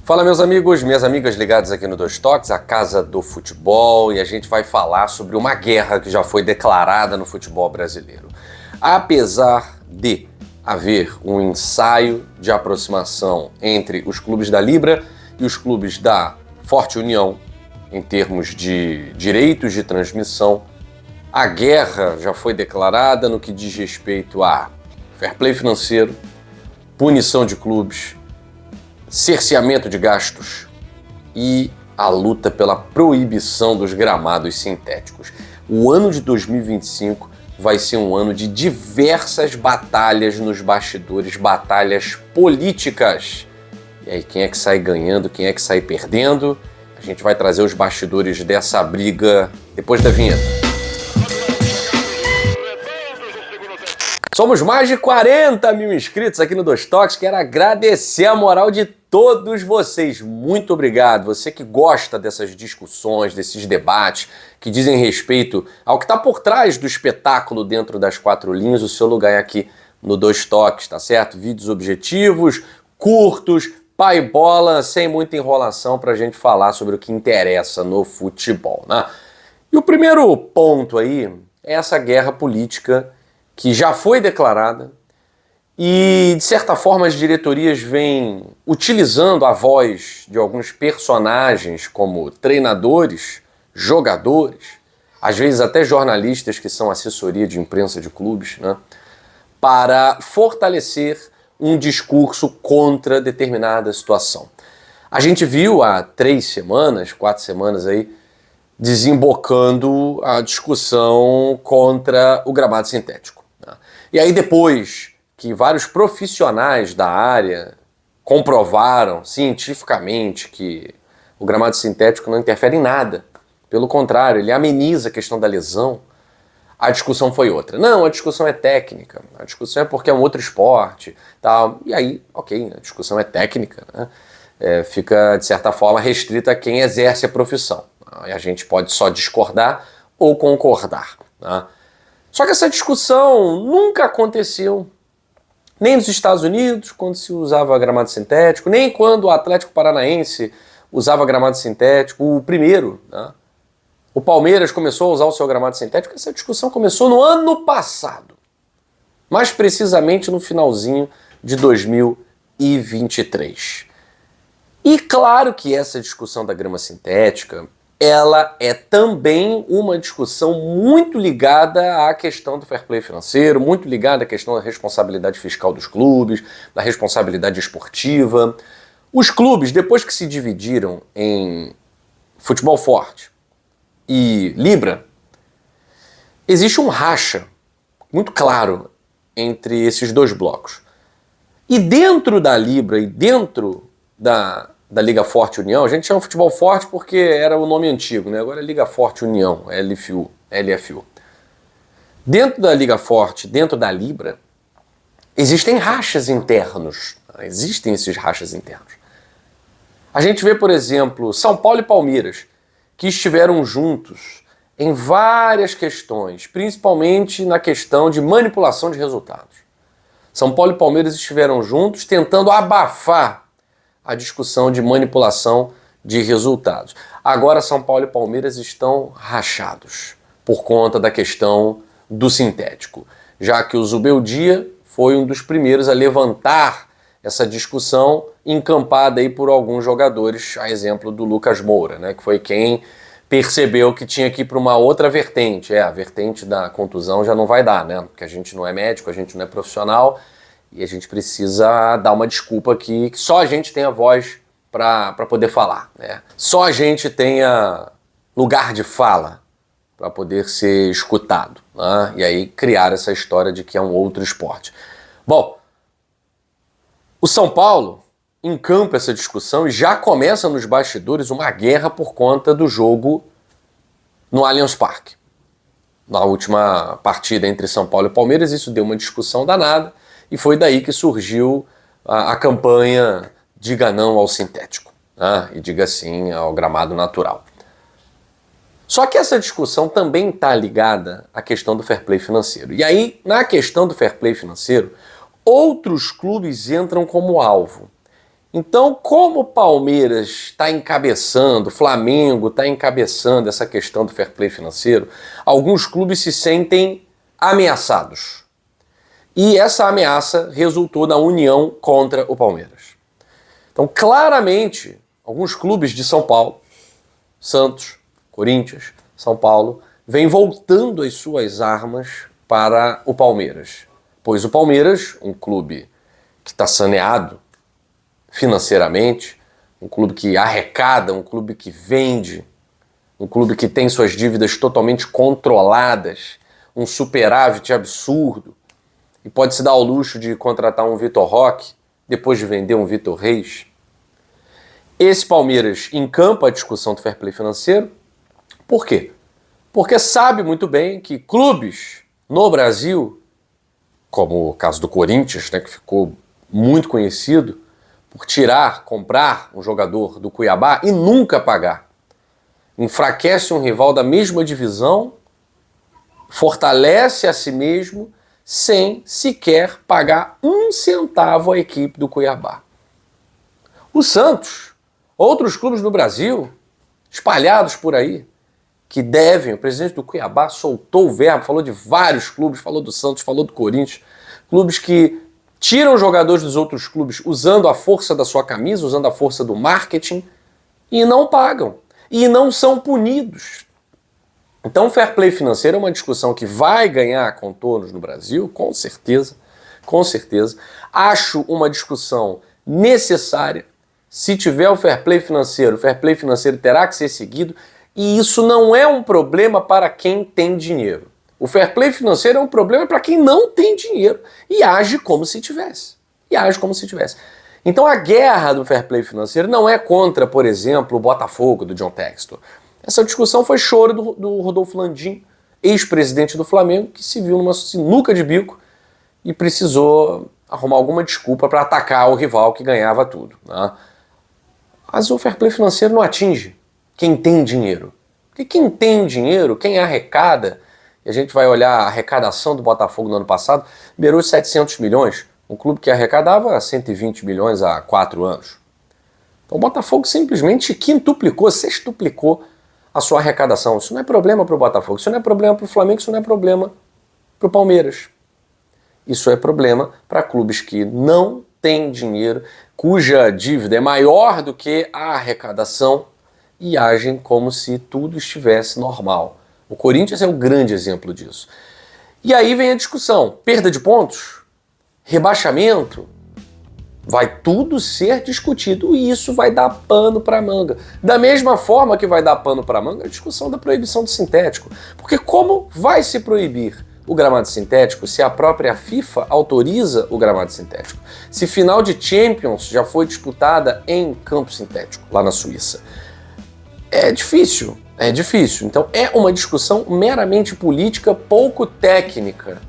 Fala, meus amigos, minhas amigas ligadas aqui no Dois Toques, a casa do futebol, e a gente vai falar sobre uma guerra que já foi declarada no futebol brasileiro. Apesar de haver um ensaio de aproximação entre os clubes da Libra e os clubes da Forte União, em termos de direitos de transmissão, a guerra já foi declarada no que diz respeito a fair play financeiro, punição de clubes, cerceamento de gastos e a luta pela proibição dos gramados sintéticos. O ano de 2025 vai ser um ano de diversas batalhas nos bastidores, batalhas políticas. E aí, quem é que sai ganhando, quem é que sai perdendo? A gente vai trazer os bastidores dessa briga depois da vinheta. Somos mais de 40 mil inscritos aqui no Dois Toques. Quero agradecer a moral de todos vocês. Muito obrigado. Você que gosta dessas discussões, desses debates, que dizem respeito ao que está por trás do espetáculo dentro das quatro linhas, o seu lugar é aqui no Dois Toques, tá certo? Vídeos objetivos, curtos, pai bola, sem muita enrolação para a gente falar sobre o que interessa no futebol, né? E o primeiro ponto aí é essa guerra política que já foi declarada e, de certa forma, as diretorias vêm utilizando a voz de alguns personagens como treinadores, jogadores, às vezes até jornalistas que são assessoria de imprensa de clubes, né, para fortalecer um discurso contra determinada situação. A gente viu há 4 semanas aí, desembocando a discussão contra o gramado sintético. E aí depois que vários profissionais da área comprovaram cientificamente que o gramado sintético não interfere em nada, pelo contrário, ele ameniza a questão da lesão, a discussão foi outra. Não, a discussão é técnica, a discussão é porque é um outro esporte, tal. E aí, ok, a discussão é técnica, né? Fica, de certa forma, restrita a quem exerce a profissão. E a gente pode só discordar ou concordar, né? Só que essa discussão nunca aconteceu, nem nos Estados Unidos, quando se usava gramado sintético, nem quando o Atlético Paranaense usava gramado sintético, o primeiro, né? O Palmeiras começou a usar o seu gramado sintético, essa discussão começou no ano passado, mais precisamente no finalzinho de 2023. E claro que essa discussão da grama sintética, ela é também uma discussão muito ligada à questão do fair play financeiro, muito ligada à questão da responsabilidade fiscal dos clubes, da responsabilidade esportiva. Os clubes, depois que se dividiram em futebol forte e Libra, existe um racha muito claro entre esses dois blocos. E dentro da Libra e dentro da Liga Forte União, a gente chama futebol forte porque era o nome antigo, né? Agora é Liga Forte União, LFU. Dentro da Liga Forte, dentro da Libra, existem rachas internos. Existem esses rachas internos. A gente vê, por exemplo, São Paulo e Palmeiras, que estiveram juntos em várias questões, principalmente na questão de manipulação de resultados. São Paulo e Palmeiras estiveram juntos tentando abafar a discussão de manipulação de resultados. Agora São Paulo e Palmeiras estão rachados por conta da questão do sintético, já que o Zubeldia foi um dos primeiros a levantar essa discussão encampada aí por alguns jogadores, a exemplo do Lucas Moura, né, que foi quem percebeu que tinha que ir para uma outra vertente. A vertente da contusão já não vai dar, né, porque a gente não é médico, a gente não é profissional, e a gente precisa dar uma desculpa aqui, que só a gente tenha voz para poder falar, né? Só a gente tenha lugar de fala para poder ser escutado, né? E aí criar essa história de que é um outro esporte. Bom, o São Paulo encampa essa discussão e já começa nos bastidores uma guerra por conta do jogo no Allianz Parque. Na última partida entre São Paulo e Palmeiras, isso deu uma discussão danada, e foi daí que surgiu a campanha Diga Não ao Sintético, né? E diga sim ao gramado natural. Só que essa discussão também está ligada à questão do fair play financeiro. E aí, na questão do fair play financeiro, outros clubes entram como alvo. Então, como o Palmeiras está encabeçando, o Flamengo está encabeçando essa questão do fair play financeiro, alguns clubes se sentem ameaçados. E essa ameaça resultou na união contra o Palmeiras. Então, claramente, alguns clubes de São Paulo, Santos, Corinthians, São Paulo, vêm voltando as suas armas para o Palmeiras. Pois o Palmeiras, um clube que está saneado financeiramente, um clube que arrecada, um clube que vende, um clube que tem suas dívidas totalmente controladas, um superávit absurdo, e pode se dar ao luxo de contratar um Vitor Roque depois de vender um Vitor Reis. Esse Palmeiras encampa a discussão do fair play financeiro. Por quê? Porque sabe muito bem que clubes no Brasil, como o caso do Corinthians, né, que ficou muito conhecido por comprar um jogador do Cuiabá e nunca pagar, enfraquece um rival da mesma divisão, fortalece a si mesmo, sem sequer pagar um centavo à equipe do Cuiabá. O Santos, outros clubes no Brasil, espalhados por aí, que devem, o presidente do Cuiabá soltou o verbo, falou de vários clubes, falou do Santos, falou do Corinthians, clubes que tiram jogadores dos outros clubes usando a força da sua camisa, usando a força do marketing, e não pagam, e não são punidos. Então, o fair play financeiro é uma discussão que vai ganhar contornos no Brasil, com certeza, com certeza. Acho uma discussão necessária. Se tiver o fair play financeiro terá que ser seguido, e isso não é um problema para quem tem dinheiro. O fair play financeiro é um problema para quem não tem dinheiro e age como se tivesse. Então a guerra do fair play financeiro não é contra, por exemplo, o Botafogo do John Textor. Essa discussão foi choro do Rodolfo Landim, ex-presidente do Flamengo, que se viu numa sinuca de bico e precisou arrumar alguma desculpa para atacar o rival que ganhava tudo, né? Mas o fair play financeiro não atinge quem tem dinheiro. Porque quem tem dinheiro, quem arrecada, e a gente vai olhar a arrecadação do Botafogo no ano passado, beirou 700 milhões, um clube que arrecadava 120 milhões há 4 anos. Então o Botafogo simplesmente quintuplicou, sextuplicou a sua arrecadação. Isso não é problema para o Botafogo, isso não é problema para o Flamengo, isso não é problema para o Palmeiras. Isso é problema para clubes que não têm dinheiro, cuja dívida é maior do que a arrecadação e agem como se tudo estivesse normal. O Corinthians é um grande exemplo disso. E aí vem a discussão, perda de pontos, rebaixamento, vai tudo ser discutido e isso vai dar pano para manga. Da mesma forma que vai dar pano para manga a discussão da proibição do sintético. Porque como vai se proibir o gramado sintético se a própria FIFA autoriza o gramado sintético? Se final de Champions já foi disputada em campo sintético, lá na Suíça. É difícil. Então é uma discussão meramente política, pouco técnica,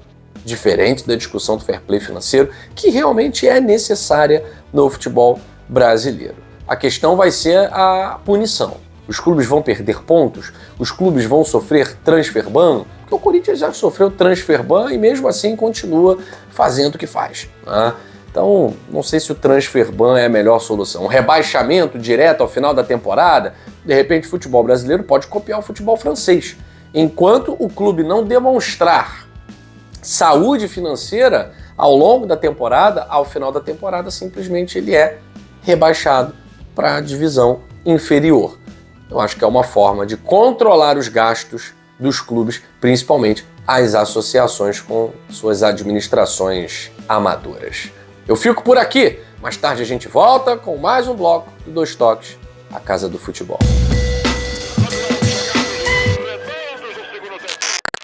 diferente da discussão do fair play financeiro, que realmente é necessária no futebol brasileiro. A questão vai ser a punição. Os clubes vão perder pontos, os clubes vão sofrer transfer ban, porque o Corinthians já sofreu transfer ban e mesmo assim continua fazendo o que faz, né? Então, não sei se o transfer ban é a melhor solução. Um rebaixamento direto ao final da temporada, de repente o futebol brasileiro pode copiar o futebol francês. Enquanto o clube não demonstrar saúde financeira ao longo da temporada, ao final da temporada simplesmente ele é rebaixado para a divisão inferior. Eu acho que é uma forma de controlar os gastos dos clubes, principalmente as associações com suas administrações amadoras. Eu fico por aqui. Mais tarde a gente volta com mais um bloco do Dois Toques, a Casa do Futebol.